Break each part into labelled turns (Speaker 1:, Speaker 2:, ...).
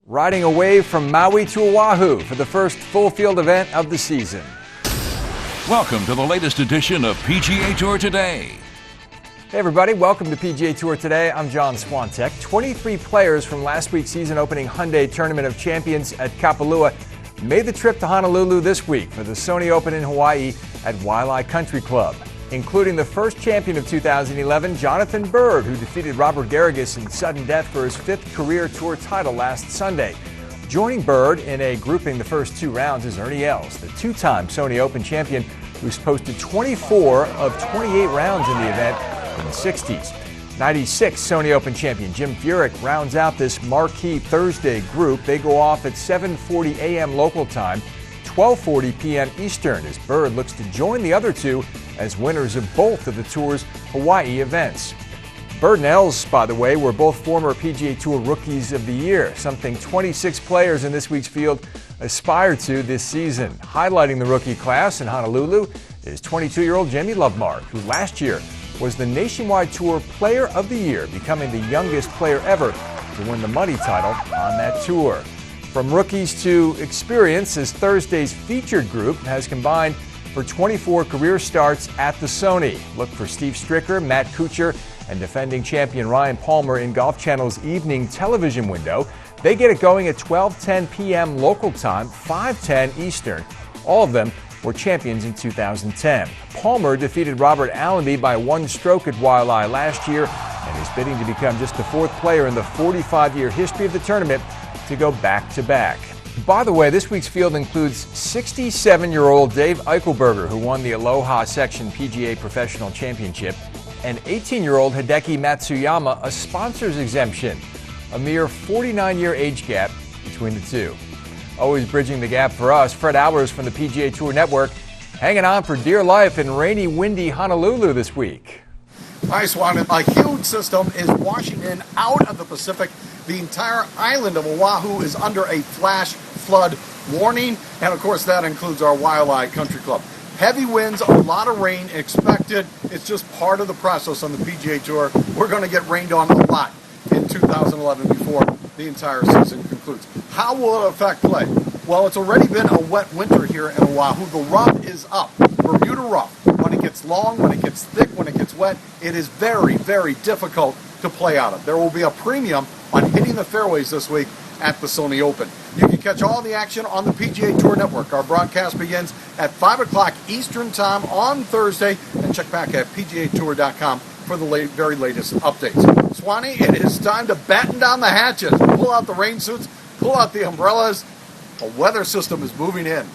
Speaker 1: Riding a wave from Maui to Oahu for the first full field event of the season.
Speaker 2: Welcome to the latest edition of PGA Tour Today.
Speaker 1: Hey everybody, welcome to PGA Tour Today. I'm John Swantek. 23 players from last week's season opening Hyundai Tournament of Champions at Kapalua made the trip to Honolulu this week for the Sony Open in Hawaii at Waialae Country Club, including the first champion of 2011, Jonathan Bird, who defeated Robert Garrigus in sudden death for his fifth career tour title last Sunday. Joining Bird in a grouping the first two rounds is Ernie Els, the two-time Sony Open champion who's posted 24 of 28 rounds in the event in the 60s. 96 Sony Open champion Jim Furyk rounds out this marquee Thursday group. They go off at 7:40 a.m. local time, 12:40 p.m. Eastern, as Bird looks to join the other two as winners of both of the Tour's Hawaii events. Bird and Els, by the way, were both former PGA Tour Rookies of the Year, something 26 players in this week's field aspire to this season. Highlighting the rookie class in Honolulu is 22-year-old Jamie Lovemark, who last year was the Nationwide Tour Player of the Year, becoming the youngest player ever to win the Muddy title on that tour. From rookies to experience, as Thursday's featured group has combined for 24 career starts at the Sony. Look for Steve Stricker, Matt Kuchar, and defending champion Ryan Palmer in Golf Channel's evening television window. They get it going at 12:10 p.m. local time, 5:10 Eastern. All of them were champions in 2010. Palmer defeated Robert Allenby by one stroke at Waialae last year and is bidding to become just the fourth player in the 45-year history of the tournament to go back-to-back. By the way, this week's field includes 67-year-old Dave Eichelberger, who won the Aloha Section PGA Professional Championship, and 18-year-old Hideki Matsuyama, a sponsor's exemption, a mere 49-year age gap between the two. Always bridging the gap for us, Fred Hours from the PGA Tour Network, hanging on for dear life in rainy, windy Honolulu this week.
Speaker 3: Hi, Swan. A huge system is washing in out of the Pacific. The entire island of Oahu is under a flash flood warning, and of course that includes our Waialae Country Club. Heavy winds, a lot of rain expected. It's just part of the process on the PGA Tour. We're going to get rained on a lot in 2011 before the entire season concludes. How will it affect play? Well, it's already been a wet winter here in Oahu. The rough is up. Bermuda rough. When it gets long, when it gets thick, when it gets wet, it is very, very difficult to play out of. There will be a premium on hitting the fairways this week at the Sony Open. You can catch all the action on the PGA Tour Network. Our broadcast begins at 5 o'clock Eastern Time on Thursday, and check back at PGATour.com for the very latest updates. Swanee, it is time to batten down the hatches. Pull out the rain suits, pull out the umbrellas. A weather system is moving in.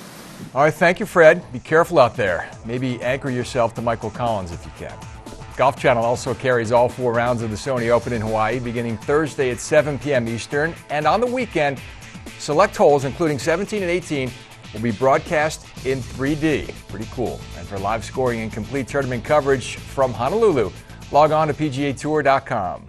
Speaker 1: All right, thank you, Fred. Be careful out there. Maybe anchor yourself to Michael Collins if you can. Golf Channel also carries all four rounds of the Sony Open in Hawaii beginning Thursday at 7 p.m. Eastern. And on the weekend, select holes, including 17 and 18, will be broadcast in 3D. Pretty cool. And for live scoring and complete tournament coverage from Honolulu, log on to PGATour.com.